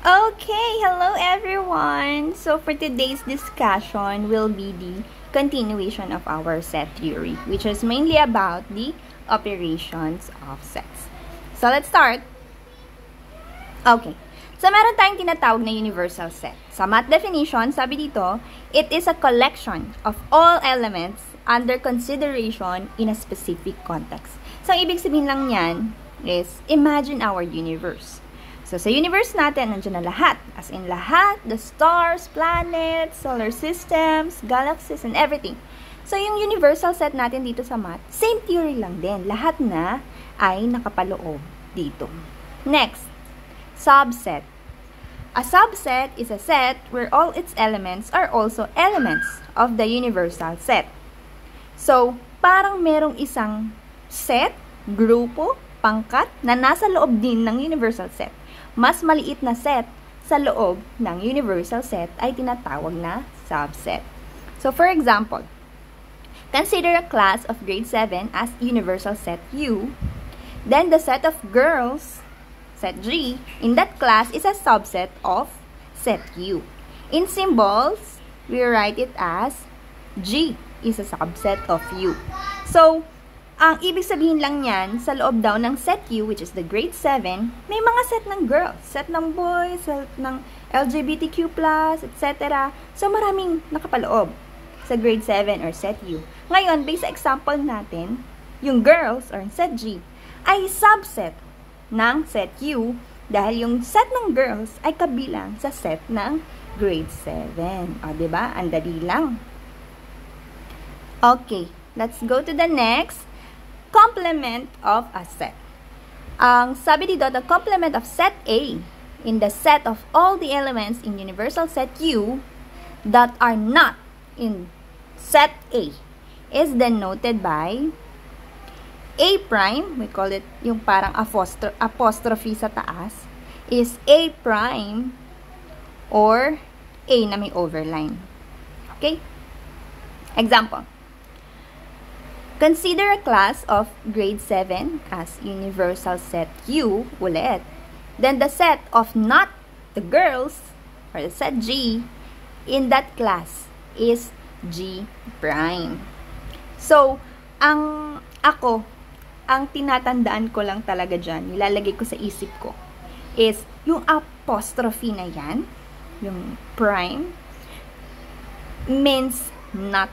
Okay, hello everyone! So for today's discussion will be the continuation of our set theory, which is mainly about the operations of sets. So let's start. Okay, so meron tayong tinatawag na universal set. Sa math definition, sabi dito, it is a collection of all elements under consideration in a specific context. So ang ibig sabihin lang yan is, imagine our universe. So, sa universe natin, nandiyan na lahat. As in lahat, the stars, planets, solar systems, galaxies, and everything. So, yung universal set natin dito sa math, same theory lang din. Lahat na ay nakapaloob dito. Next, subset. A subset is a set where all its elements are also elements of the universal set. So, parang merong isang set, grupo, pangkat, na nasa loob din ng universal set. Mas maliit na set sa loob ng universal set ay tinatawag na subset. So, for example, consider a class of grade 7 as universal set U. Then, the set of girls, set G, in that class is a subset of set U. In symbols, we write it as G is a subset of U. So, ang ibig sabihin lang yan, sa loob daw ng set U, which is the grade 7, may mga set ng girls, set ng boys, set ng LGBTQ+, etc. So, maraming nakapaloob sa grade 7 or set U. Ngayon, based sa example natin, yung girls or set G ay subset ng set U dahil yung set ng girls ay kabilang sa set ng grade 7. O, diba? Ang dali lang. Okay, let's go to the next. Complement of a set. Ang sabi dito, the complement of set A in the set of all the elements in universal set U that are not in set A is denoted by A prime, we call it yung parang apostrophe sa taas, is A prime or A na may overline. Okay? Example. Consider a class of grade 7 as universal set U ulit. Then the set of not the girls, or the set G, in that class is G prime. So, ang tinatandaan ko lang talaga dyan, nilalagay ko sa isip ko, is yung apostrophe na yan, yung prime, means not.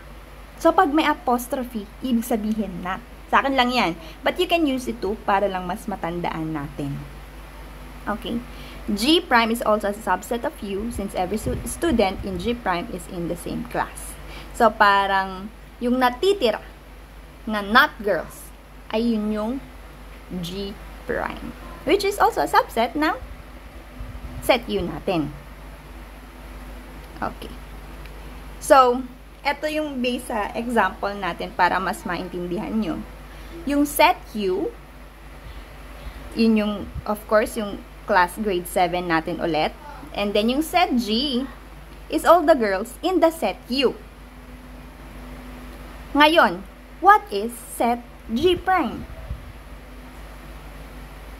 So, pag may apostrophe, ibig sabihin not. Sa akin lang yan. But you can use it too para lang mas matandaan natin. Okay? G prime is also a subset of U since every student in G prime is in the same class. So, parang yung natitira na not girls ay yun yung G prime. Which is also a subset ng set U natin. Okay. So, ito yung base sa example natin para mas maintindihan nyo. Yung set U, yun yung, of course, yung class grade 7 natin ulit. And then yung set G is all the girls in the set U. Ngayon, what is set G prime?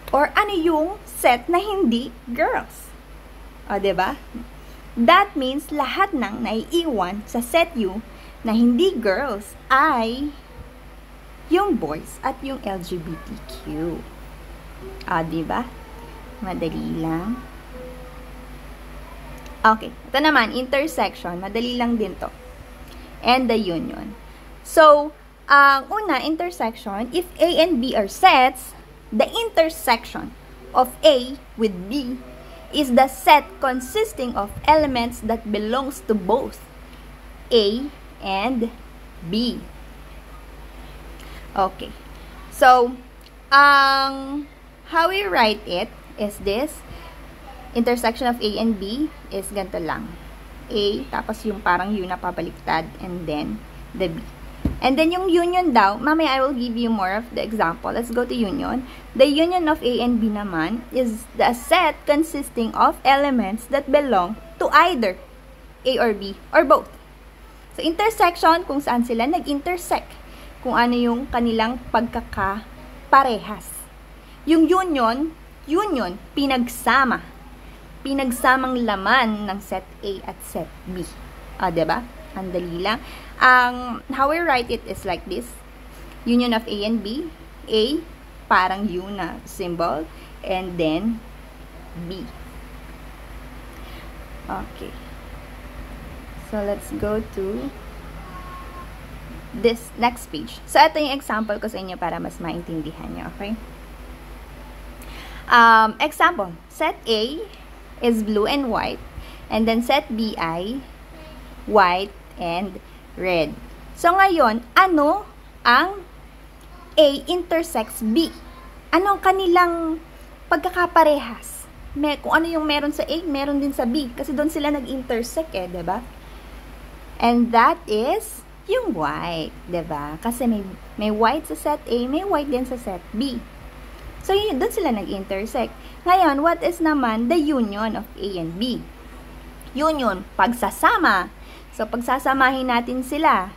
Or ano yung set na hindi girls? O, diba? That means lahat ng naiiwan sa set U na hindi girls ay yung boys at yung LGBTQ. Diba? Madali lang. Okay. Ito naman, intersection. Madali lang din to. And the union. So, ang una, intersection, if A and B are sets, the intersection of A with B is the set consisting of elements that belongs to both A and B. Okay. So, how we write it is this. Intersection of A and B is ganito lang. A, tapos yung parang U na pabaliktad, and then the B. And then yung union daw, mamaya I will give you more of the example. Let's go to union. The union of A and B naman is the set consisting of elements that belong to either A or B or both. So intersection, kung saan sila nag-intersect. Kung ano yung kanilang pagkakaparehas. Yung union, pinagsama pinagsamang laman ng set A at set B. Diba? Ang dali lang. How we write it is like this. Union of A and B. A, parang U na symbol. And then, B. Okay. So, let's go to this next page. So, ito yung example ko sa inyo para mas maintindihan nyo. Okay? Example. Set A is blue and white. And then, set B ay white and red. So, ngayon, ano ang A intersects B? Anong kanilang pagkakaparehas? Kung ano yung meron sa A, meron din sa B. Kasi doon sila nag-intersect diba? And that is yung white, diba? Kasi may white sa set A, may white din sa set B. So, doon sila nag-intersect. Ngayon, what is naman the union of A and B? Union, pagsasama. So, pagsasamahin natin sila.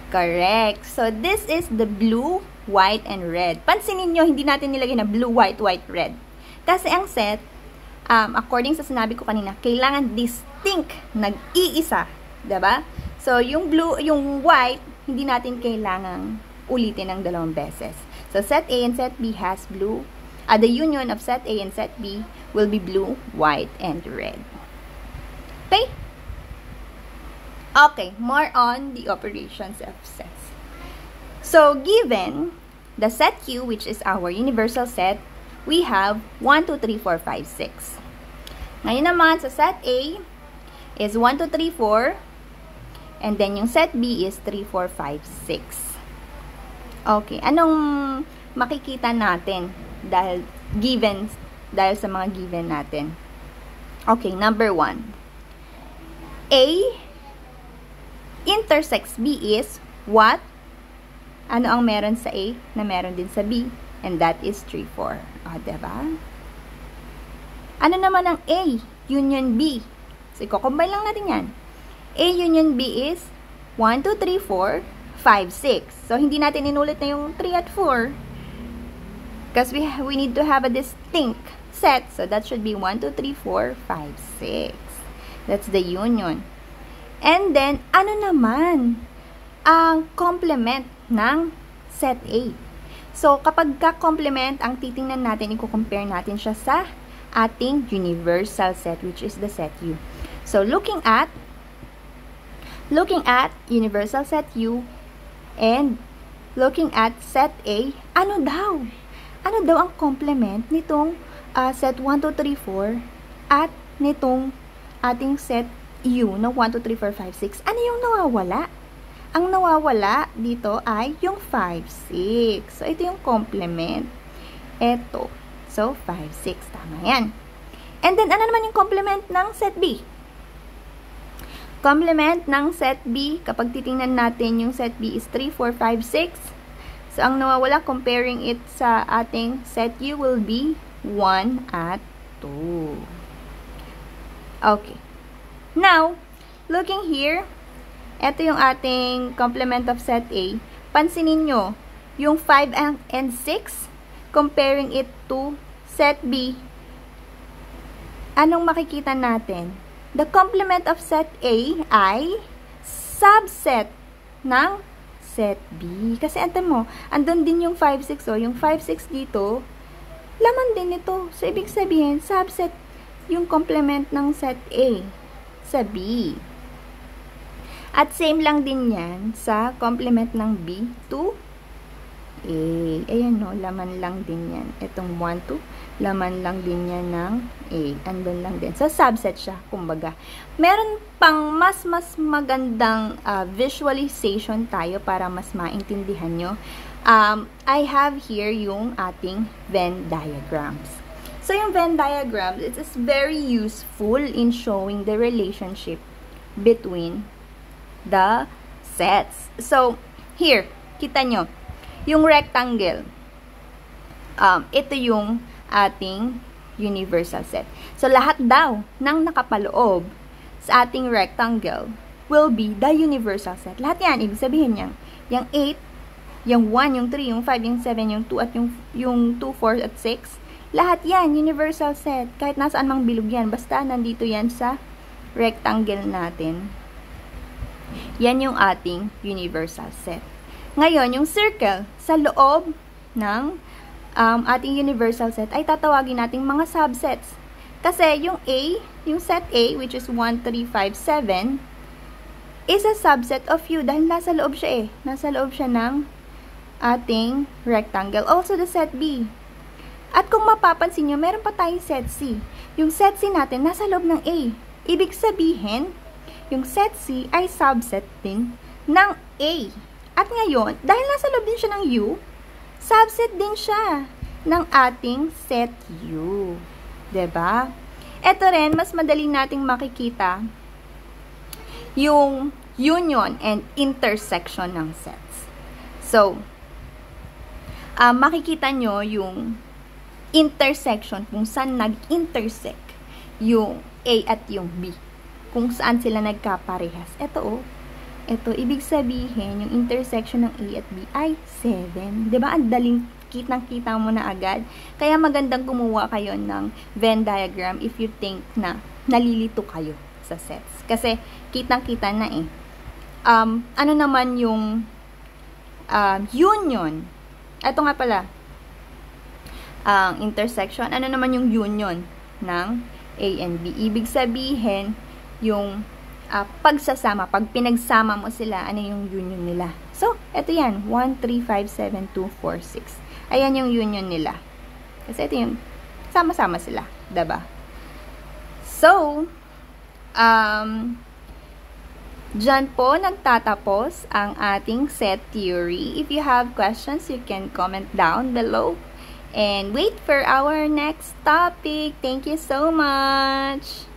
Correct. So, this is the blue, white, and red. Pansinin nyo, hindi natin nilagay na blue, white, white, red. Kasi ang set, according sa sinabi ko kanina, kailangan distinct, nag-iisa. Diba? So, yung blue, yung white, hindi natin kailangang ulitin ng dalawang beses. So, set A and set B has blue. The union of set A and set B will be blue, white, and red. Okay? Okay, more on the operations of sets. So, given the set Q, which is our universal set, we have 1, 2, 3, 4, 5, 6. Ngayon naman, sa set A is 1, 2, 3, 4. And then, yung set B is 3, 4, 5, 6. Okay, anong makikita natin dahil sa mga given natin? Okay, number 1. A intersects B is what? Ano ang meron sa A na meron din sa B? And that is 3, 4. Diba? Ano naman ang A? Union B. So, i-combine lang natin yan. A union B is 1, 2, 3, 4, 5, 6. So, hindi natin inulit na yung 3 at 4. Because we need to have a distinct set. So, that should be 1, 2, 3, 4, 5, 6. That's the union. And then, ano naman ang complement ng set A? So, kapag ka-complement, ang titingnan natin, i-compare natin siya sa ating universal set, which is the set U. So, looking at universal set U and looking at set A, ano daw? Ano daw ang complement nitong set 1, 2, 3, 4 at nitong ating set U na 1, 2, 3, 4, 5, 6? Ano yung nawawala? Ang nawawala dito ay yung 5, 6. So, ito yung complement. Ito. So, 5, 6. Tama yan. And then, ano naman yung complement ng set B? Complement ng set B, kapag titingnan natin yung set B is 3, 4, 5, 6. So, ang nawawala, comparing it sa ating set U will be 1 at 2. Okay. Now, looking here, ito yung ating complement of set A. Pansinin nyo, yung 5 and 6, comparing it to set B, anong makikita natin? The complement of set A ay subset ng set B. Kasi ito mo, andun din yung 5, 6. So, yung 5, 6 dito, laman din ito. So, ibig sabihin, subset yung complement ng set A sa B. At same lang din yan sa complement ng B to A. Ayan no, laman lang din yan. Itong 1, 2, laman lang din yan ng A. Andun lang din. So, subset siya, kumbaga. Meron pang mas magandang visualization tayo para mas maintindihan nyo. I have here yung ating Venn diagrams. So, yung Venn diagrams, it is very useful in showing the relationship between the sets. So, here, kita nyo, yung rectangle, ito yung ating universal set. So, lahat daw ng nakapaloob sa ating rectangle will be the universal set. Lahat yan, ibig sabihin niyang, yung 8, yung 1, yung 3, yung 5, yung 7, yung 2, at yung 2, 4, at 6, Lahat yan, universal set. Kahit nasaan mang bilog yan, basta nandito yan sa rectangle natin. Yan yung ating universal set. Ngayon, yung circle, sa loob ng ating universal set, ay tatawagin nating mga subsets. Kasi yung A, yung set A, which is 1, 3, 5, 7, is a subset of U dahil nasa loob siya Nasa loob siya ng ating rectangle. Also the set B. At kung mapapansin nyo, meron pa tayong set C. Yung set C natin nasa loob ng A. Ibig sabihin, yung set C ay subset din ng A. At ngayon, dahil nasa loob din siya ng U, subset din siya ng ating set U. 'Di ba? Ito rin, mas madali nating makikita yung union and intersection ng sets. So, makikita nyo yung intersection, kung saan nag-intersect yung A at yung B. Kung saan sila nagkaparehas. Ito, ibig sabihin, yung intersection ng A at B ay 7. Diba? Ang daling kitang-kita mo na agad. Kaya magandang gumawa kayo ng Venn diagram if you think na nalilito kayo sa sets. Kasi, kitang-kita na ano naman yung union. Ito nga pala, intersection. Ano naman yung union ng A and B? Ibig sabihin, yung pagsasama, pag pinagsama mo sila, ano yung union nila? So, ito yan. 1, 3, 5, 7, 2, 4, 6. Ayan yung union nila. Kasi ito yung sama-sama sila. Diba? So, dyan po nagtatapos ang ating set theory. If you have questions, you can comment down below. And wait for our next topic. Thank you so much!